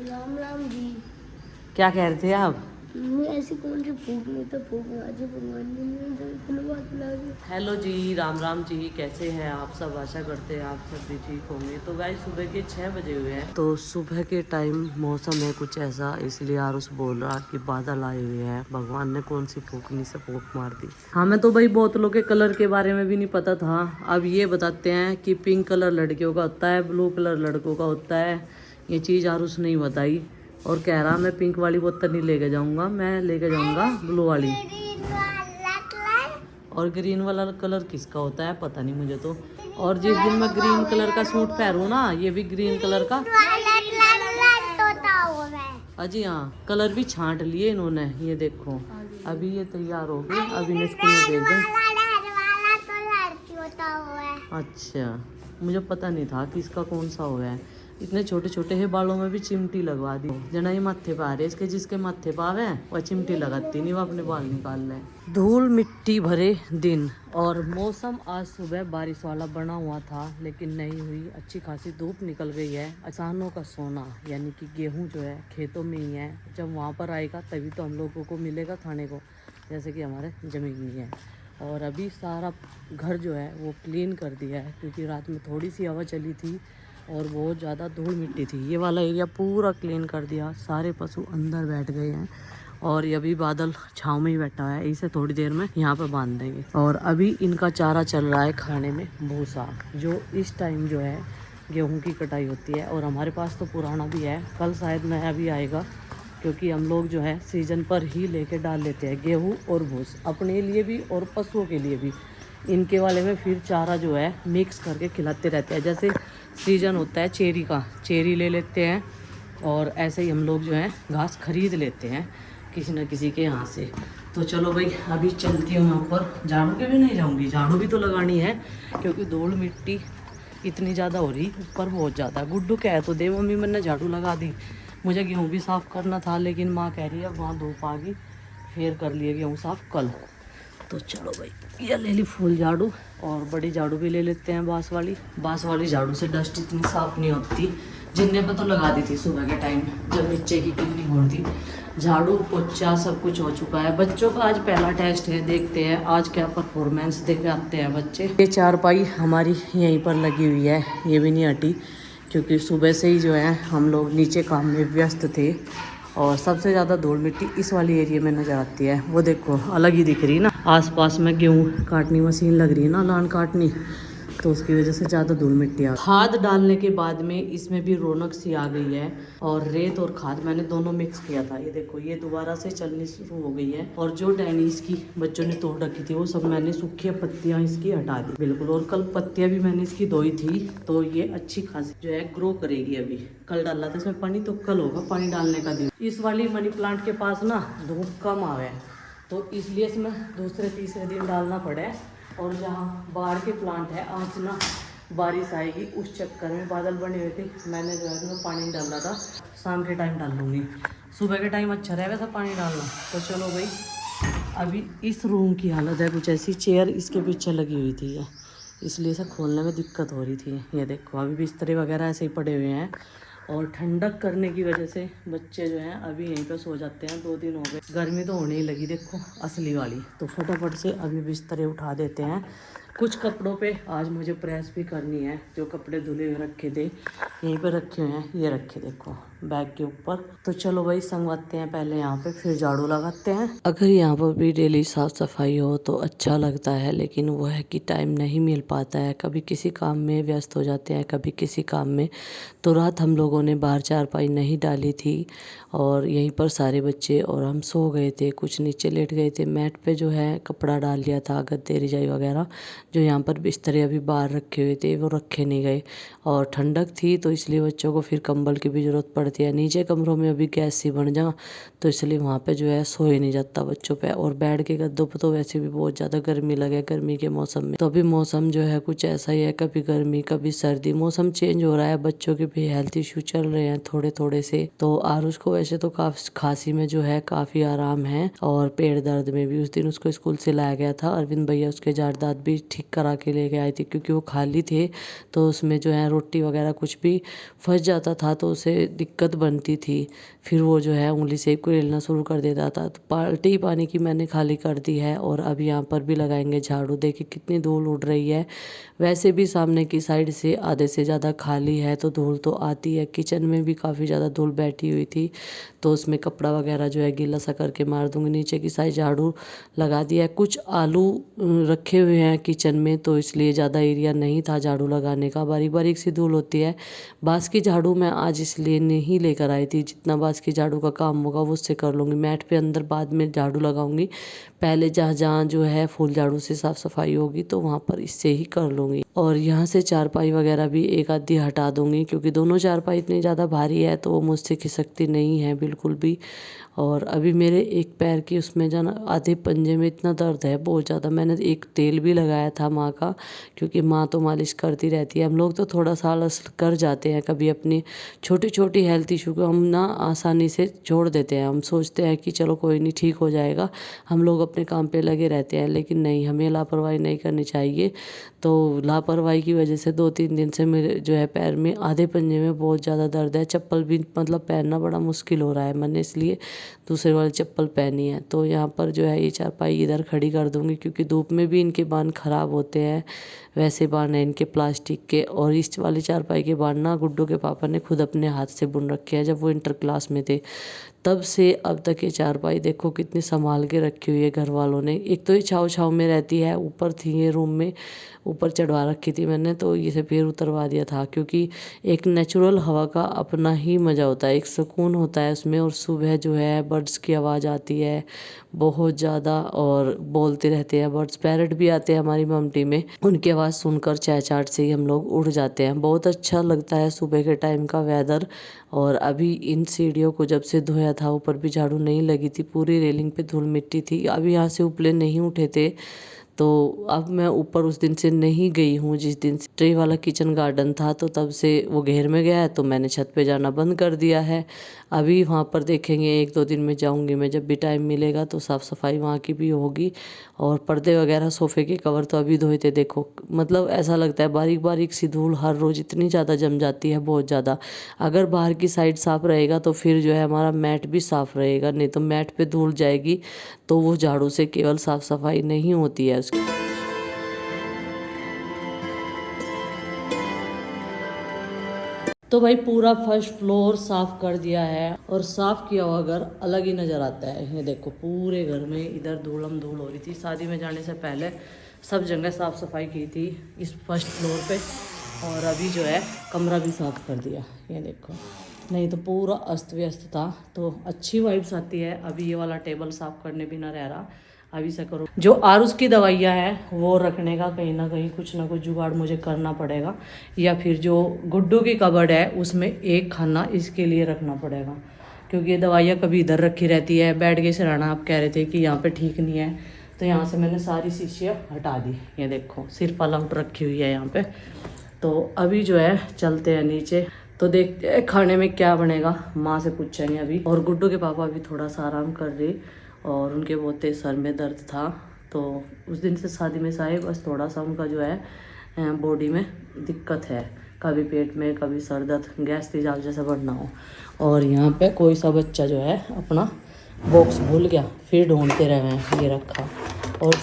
राम राम जी। क्या कह रहे थे आप? मैं ऐसी कौन सी फूक में तो फूक आज भगवान ने तो इतना बात लगी। हेलो जी, राम राम जी, कैसे हैं आप सब? आशा करते हैं आप सब भी ठीक होंगे। तो गाइस सुबह के 6 बजे हुए हैं। तो सुबह के टाइम मौसम है कुछ ऐसा, इसलिए आरुष बोल रहा कि बादल आए हुए हैं, भगवान ने कौन सी फूकनी से फूक मार दी। हमें तो भाई बोतलों के कलर के बारे में भी नहीं पता था। अब ये बताते हैं कि पिंक कलर लड़कियों का होता है, ब्लू कलर लड़कों का होता है। ये चीज़ आरुष नहीं बताई और कह रहा मैं पिंक वाली बोतल नहीं लेके जाऊंगा, मैं लेके जाऊंगा ब्लू वाली। और ग्रीन वाला कलर किसका होता है पता नहीं मुझे तो। और जिस दिन मैं ग्रीन कलर का सूट पहनूं ना, ये भी ग्रीन कलर का। अजी हाँ, कलर भी छांट लिए इन्होंने, ये देखो। अभी ये तैयार हो गए, अभी इन्हें स्कूल में भेज दें। अच्छा, मुझे पता नहीं था कि इसका कौन सा हुआ है। इतने छोटे छोटे है बालों में भी चिमटी लगवा दी। जना ये माथे पा रहे, इसके जिसके माथे पावे वह चिमटी लगाती नहीं, वो अपने बाल निकाल ले। धूल मिट्टी भरे दिन और मौसम आज सुबह बारिश वाला बना हुआ था, लेकिन नहीं हुई। अच्छी खासी धूप निकल गई है। किसानों का सोना यानी कि गेहूं जो है खेतों में ही है। जब वहाँ पर आएगा तभी तो हम लोगों को मिलेगा खाने को, जैसे कि हमारे ज़मीन में है। और अभी सारा घर जो है वो क्लीन कर दिया है, क्योंकि रात में थोड़ी सी हवा चली थी और बहुत ज़्यादा धूल मिट्टी थी। ये वाला एरिया पूरा क्लीन कर दिया, सारे पशु अंदर बैठ गए हैं। और ये अभी बादल छाँव में ही बैठा है, इसे थोड़ी देर में यहाँ पर बांध देंगे। और अभी इनका चारा चल रहा है खाने में भूसा, जो इस टाइम जो है गेहूं की कटाई होती है। और हमारे पास तो पुराना भी है, कल शायद नया भी आएगा, क्योंकि हम लोग जो है सीजन पर ही लेके डाल लेते हैं गेहूं और भूस, अपने लिए भी और पशुओं के लिए भी। इनके वाले में फिर चारा जो है मिक्स करके खिलाते रहते हैं। जैसे सीजन होता है चेरी का, चेरी ले लेते हैं, और ऐसे ही हम लोग जो है घास खरीद लेते हैं किसी न किसी के यहाँ से। तो चलो भाई, अभी चलती हूँ मैं ऊपर। झाड़ू के भी नहीं जाऊँगी, झाड़ू भी तो लगानी है, क्योंकि धूल मिट्टी इतनी ज़्यादा हो रही ऊपर, बहुत ज़्यादा। गुड्डू कह तो दे मम्मी मैंने झाड़ू लगा दी, मुझे गेहूँ भी साफ़ करना था, लेकिन माँ कह रही है वहाँ धूप आ गई, फिर कर लिए गेहूँ साफ़ कल। तो चलो भाई, ये ले ली फूल झाड़ू, और बड़ी झाड़ू भी ले लेते हैं बांस वाली। बांस वाली झाड़ू से डस्ट इतनी साफ़ नहीं होती। जिन्ने पर तो लगा दी थी सुबह के टाइम जब नीचे की क्लीनिंग हो रही थी। झाड़ू पोछा सब कुछ हो चुका है। बच्चों का आज पहला टेस्ट है, देखते हैं आज क्या परफॉर्मेंस देख आते हैं बच्चे। ये चारपाई हमारी यहीं पर लगी हुई है, ये भी नहीं हटी, क्योंकि सुबह से ही जो है हम लोग नीचे काम में व्यस्त थे। और सबसे ज़्यादा धूल मिट्टी इस वाली एरिया में नज़र आती है, वो देखो अलग ही दिख रही है ना। आसपास में गेहूँ काटनी मशीन लग रही है ना, लान काटनी, तो उसकी वजह से ज़्यादा धूल मिट्टी आ। खाद डालने के बाद में इसमें भी रौनक सी आ गई है। और रेत और खाद मैंने दोनों मिक्स किया था, ये देखो ये दोबारा से चलनी शुरू हो गई है। और जो टहनी इसकी बच्चों ने तोड़ रखी थी वो सब मैंने सूखी पत्तियां इसकी हटा दी बिल्कुल। और कल पत्तियां भी मैंने इसकी धोई थी, तो ये अच्छी खासी जो है ग्रो करेगी। अभी कल डाला था इसमें पानी, तो कल होगा पानी डालने का दिन। इस वाली मनी प्लांट के पास ना धूप कम आवे, तो इसलिए इसमें दूसरे तीसरे दिन डालना पड़े। और जहाँ बाढ़ के प्लांट है, आज ना बारिश आएगी उस चक्कर में बादल बने हुए थे, मैंने जो है इसमें पानी डाला था। शाम के टाइम डाल लूँगी, सुबह के टाइम अच्छा रहेगा सब पानी डालना। तो चलो भाई, अभी इस रूम की हालत है कुछ ऐसी, चेयर इसके पीछे लगी हुई थी ये, इसलिए इसे खोलने में दिक्कत हो रही थी। ये देखो अभी बिस्तरे वगैरह ऐसे ही पड़े हुए हैं। और ठंडक करने की वजह से बच्चे जो हैं अभी यहीं पे सो जाते हैं। 2 दिन हो गए, गर्मी तो होने ही लगी देखो असली वाली। तो फटाफट से अभी बिस्तरे उठा देते हैं। कुछ कपड़ों पे आज मुझे प्रेस भी करनी है, जो कपड़े धुले हुए रखे थे यहीं पे रखे हुए हैं, ये रखे देखो बैग के ऊपर। तो चलो भाई संगवाते हैं पहले यहाँ पे, फिर झाड़ू लगाते हैं। अगर यहाँ पर भी डेली साफ सफाई हो तो अच्छा लगता है, लेकिन वो है कि टाइम नहीं मिल पाता है। कभी किसी काम में व्यस्त हो जाते हैं, कभी किसी काम में। तो रात हम लोगों ने बाहर चारपाई नहीं डाली थी, और यहीं पर सारे बच्चे और हम सो गए थे, कुछ नीचे लेट गए थे। मैट पे जो है कपड़ा डाल लिया था, गद्दे रजाई वगैरह। जो यहाँ पर बिस्तरे अभी बाहर रखे हुए थे वो रखे नहीं गए, और ठंडक थी तो इसलिए बच्चों को फिर कंबल की भी ज़रूरत पड़ती है। नीचे कमरों में अभी गैस सी बन जा, तो इसलिए वहाँ पे जो है सो ही नहीं जाता बच्चों पे। और बेड के गद्दों पे तो वैसे भी बहुत ज़्यादा गर्मी लगे गर्मी के मौसम में। तो अभी मौसम जो है कुछ ऐसा ही है, कभी गर्मी कभी सर्दी, मौसम चेंज हो रहा है। बच्चों के भी हेल्थ इश्यू चल रहे हैं थोड़े थोड़े से। तो आरुष को वैसे तो काफी खांसी में जो है काफ़ी आराम है, और पेट दर्द में भी। उस दिन उसको स्कूल से लाया गया था, अरविंद भैया उसके जाट दांत भी ठीक ठीक करा के लेके आई थी, क्योंकि वो खाली थे तो उसमें जो है रोटी वगैरह कुछ भी फंस जाता था तो उसे दिक्कत बनती थी। फिर वो जो है उंगली से कुरेलना शुरू कर देता था। तो बाल्टी पानी की मैंने खाली कर दी है और अब यहाँ पर भी लगाएंगे झाड़ू। देखिए कितनी धूल उड़ रही है। वैसे भी सामने की साइड से आधे से ज़्यादा खाली है तो धूल तो आती है। किचन में भी काफ़ी ज़्यादा धूल बैठी हुई थी तो उसमें कपड़ा वगैरह जो है गीला सा करके मार दूंगी। नीचे की साइड झाड़ू लगा दिया है। कुछ आलू रखे हुए हैं किचन में तो इसलिए ज़्यादा एरिया नहीं था झाड़ू लगाने का। बारीक बारीक सी धूल होती है। बांस की झाड़ू मैं आज इसलिए नहीं लेकर आई थी, जितना बांस की झाड़ू का काम होगा वो उससे कर लूँगी। मैट पे अंदर बाद में झाड़ू लगाऊंगी। पहले जहाँ जहाँ जो है फूल झाड़ू से साफ़ सफाई होगी तो वहाँ पर इससे ही कर लूँगी। और यहाँ से चारपाई वगैरह भी एक आधी हटा दूँगी, क्योंकि दोनों चारपाई इतनी ज़्यादा भारी है तो वो मुझसे खिसकती नहीं है बिल्कुल भी। और अभी मेरे एक पैर की उसमें जाना आधे पंजे में इतना दर्द है बहुत ज़्यादा। मैंने एक तेल भी लगाया था माँ का, क्योंकि माँ तो मालिश करती रहती है। हम लोग तो थोड़ा सा आलस कर जाते हैं कभी अपनी छोटी छोटी हेल्थ इशू को हम ना आसानी से छोड़ देते हैं। हम सोचते हैं कि चलो कोई नहीं ठीक हो जाएगा, हम लोग अपने काम पे लगे रहते हैं, लेकिन नहीं, हमें लापरवाही नहीं करनी चाहिए। तो लापरवाही की वजह से 2-3 दिन से मेरे जो है पैर में आधे पंजे में बहुत ज़्यादा दर्द है। चप्पल भी मतलब पहनना बड़ा मुश्किल हो रहा है। मैंने इसलिए दूसरे वाली चप्पल पहनी है। तो यहाँ पर जो है ये चारपाई इधर खड़ी कर दूँगी, क्योंकि धूप में भी इनके बाल ख़राब होते हैं। वैसे बाल हैं इनके प्लास्टिक के। और इस वाली चारपाई के बाल ना गुड्डू के पापा ने खुद अपने हाथ से बुन रखे हैं जब वो इंटर क्लास में थे। तब से अब तक ये चारपाई देखो कितनी संभाल के रखी हुई है घर वालों ने। एक तो ये छाव छाव में रहती है, ऊपर थी ये रूम में ऊपर चढ़वा रखी थी मैंने, तो इसे फिर उतरवा दिया था, क्योंकि एक नेचुरल हवा का अपना ही मज़ा होता है, एक सुकून होता है उसमें। और सुबह जो है बर्ड्स की आवाज़ आती है बहुत ज़्यादा और बोलते रहते हैं बर्ड्स। पैरट भी आते हैं हमारी ममटी में, उनकी आवाज़ सुनकर चहचहाट से ही हम लोग उड़ जाते हैं। बहुत अच्छा लगता है सुबह के टाइम का वेदर। और अभी इन सीढ़ियों को जब से धोया था, ऊपर भी झाड़ू नहीं लगी थी, पूरी रेलिंग पे धूल मिट्टी थी। अभी यहाँ से उपले नहीं उठे थे तो अब मैं ऊपर उस दिन से नहीं गई हूँ। जिस दिन ट्रे वाला किचन गार्डन था तो तब से वो घेर में गया है तो मैंने छत पे जाना बंद कर दिया है। अभी वहाँ पर देखेंगे 1-2 दिन में जाऊँगी मैं, जब भी टाइम मिलेगा तो साफ़ सफाई वहाँ की भी होगी। और पर्दे वगैरह सोफ़े के कवर तो अभी धोए थे। देखो मतलब ऐसा लगता है बारीक बारीक सी धूल हर रोज़ इतनी ज़्यादा जम जाती है, बहुत ज़्यादा। अगर बाहर की साइड साफ़ रहेगा तो फिर जो है हमारा मैट भी साफ़ रहेगा, नहीं तो मैट पे धूल जाएगी तो वो झाड़ू से केवल साफ़ सफाई नहीं होती है उसकी। तो भाई पूरा फर्स्ट फ्लोर साफ कर दिया है, और साफ किया हुआ घर अलग ही नज़र आता है। ये देखो पूरे घर में इधर धूलम धूल हो रही थी। शादी में जाने से पहले सब जगह साफ़ सफाई की थी इस फर्स्ट फ्लोर पे, और अभी जो है कमरा भी साफ़ कर दिया। ये देखो, नहीं तो पूरा अस्त व्यस्त था। तो अच्छी वाइब्स आती है। अभी ये वाला टेबल साफ़ करने भी ना रह रहा, अभी से करो। जो आरुष की दवाइयाँ हैं वो रखने का कहीं ना कहीं कुछ ना कुछ जुगाड़ मुझे करना पड़ेगा, या फिर जो गुड्डू की कबर्ड है उसमें एक खाना इसके लिए रखना पड़ेगा, क्योंकि ये दवाइयाँ कभी इधर रखी रहती है। बैठ के सिराना आप कह रहे थे कि यहाँ पे ठीक नहीं है, तो यहाँ से मैंने सारी शीशियाँ हटा दी। ये देखो सिर्फ अलाउट रखी हुई है यहाँ पे। तो अभी जो है चलते हैं नीचे, तो देखते हैं खाने में क्या बनेगा, माँ से पूछेंगे अभी। और गुड्डू के पापा भी थोड़ा सा आराम कर रहे, और उनके बहुत तेज सर में दर्द था। तो उस दिन से शादी में से आए, बस थोड़ा सा उनका जो है बॉडी में दिक्कत है, कभी पेट में कभी सर दर्द, गैस तेजाब जैसा बढ़ना हो। और यहाँ पे कोई सा बच्चा जो है अपना बॉक्स भूल गया, फिर ढूंढते रहे हैं, ये रखा। और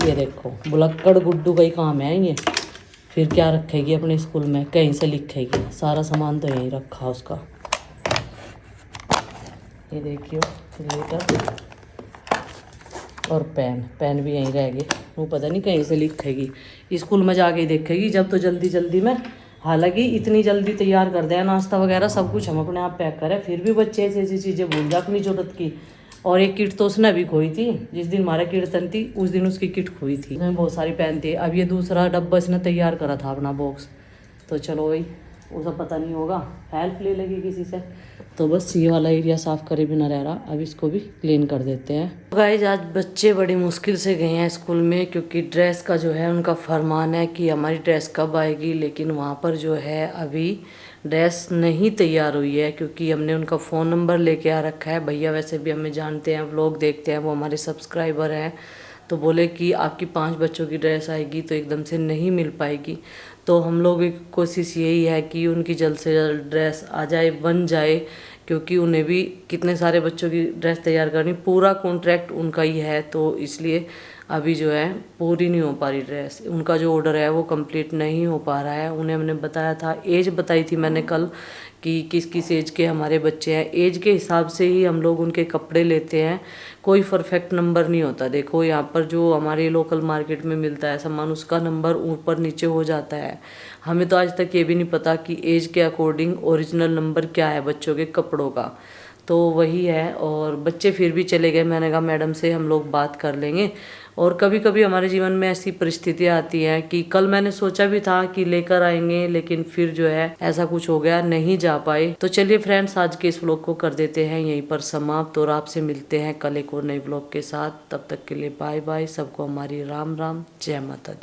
ये देखो बुलक्कड़ गुड्डू का ही काम है ये, फिर क्या रखेगी अपने स्कूल में, कहीं से लिखेगी। सारा सामान तो यहीं रखा उसका। ये देखियो लेटर और पेन भी यहीं रह गए, वो पता नहीं कहीं से लिखेगी, स्कूल में जाके देखेगी जब। तो जल्दी जल्दी में, हालांकि इतनी जल्दी तैयार कर दिया, नाश्ता वगैरह सब कुछ हम अपने आप पैक करें, फिर भी बच्चे ऐसी ऐसी चीज़ें भूल जाए अपनी ज़रूरत की। और एक किट तो उसने भी खोई थी, जिस दिन हमारा कीर्तन थी उस दिन उसकी किट खोई थी, उसमें बहुत सारी पेन थी। अब ये दूसरा डब्बा इसने तैयार करा था अपना बॉक्स, तो चलो भाई वो सब पता नहीं होगा, हेल्प ले लेगी किसी से। तो बस ये वाला एरिया साफ़ करे भी ना रह रहा, अब इसको भी क्लीन कर देते हैं। गाइस आज बच्चे बड़ी मुश्किल से गए हैं स्कूल में, क्योंकि ड्रेस का जो है उनका फरमान है कि हमारी ड्रेस कब आएगी, लेकिन वहाँ पर जो है अभी ड्रेस नहीं तैयार हुई है, क्योंकि हमने उनका फ़ोन नंबर लेके आ रखा है। भैया वैसे भी हमें जानते हैं, व्लॉग देखते हैं, वो हमारे सब्सक्राइबर हैं, तो बोले कि आपकी 5 बच्चों की ड्रेस आएगी तो एकदम से नहीं मिल पाएगी। तो हम लोग की कोशिश यही है कि उनकी जल्द से जल्द ड्रेस आ जाए, बन जाए, क्योंकि उन्हें भी कितने सारे बच्चों की ड्रेस तैयार करनी, पूरा कॉन्ट्रैक्ट उनका ही है। तो इसलिए अभी जो है पूरी नहीं हो पा रही ड्रेस, उनका जो ऑर्डर है वो कंप्लीट नहीं हो पा रहा है। उन्हें हमने बताया था, एज बताई थी मैंने कल कि किस किस एज के हमारे बच्चे हैं, एज के हिसाब से ही हम लोग उनके कपड़े लेते हैं, कोई परफेक्ट नंबर नहीं होता। देखो यहाँ पर जो हमारे लोकल मार्केट में मिलता है सामान, उसका नंबर ऊपर नीचे हो जाता है। हमें तो आज तक ये भी नहीं पता कि एज के अकॉर्डिंग ओरिजिनल नंबर क्या है बच्चों के कपड़ों का। तो वही है, और बच्चे फिर भी चले गए। मैंने कहा मैडम से हम लोग बात कर लेंगे। और कभी कभी हमारे जीवन में ऐसी परिस्थितियाँ आती हैं कि कल मैंने सोचा भी था कि लेकर आएंगे, लेकिन फिर जो है ऐसा कुछ हो गया, नहीं जा पाए। तो चलिए फ्रेंड्स, आज के इस व्लॉग को कर देते हैं यहीं पर समाप्त, और आपसे मिलते हैं कल एक और नए व्लॉग के साथ। तब तक के लिए बाय बाय, सबको हमारी राम राम, जय माता दी।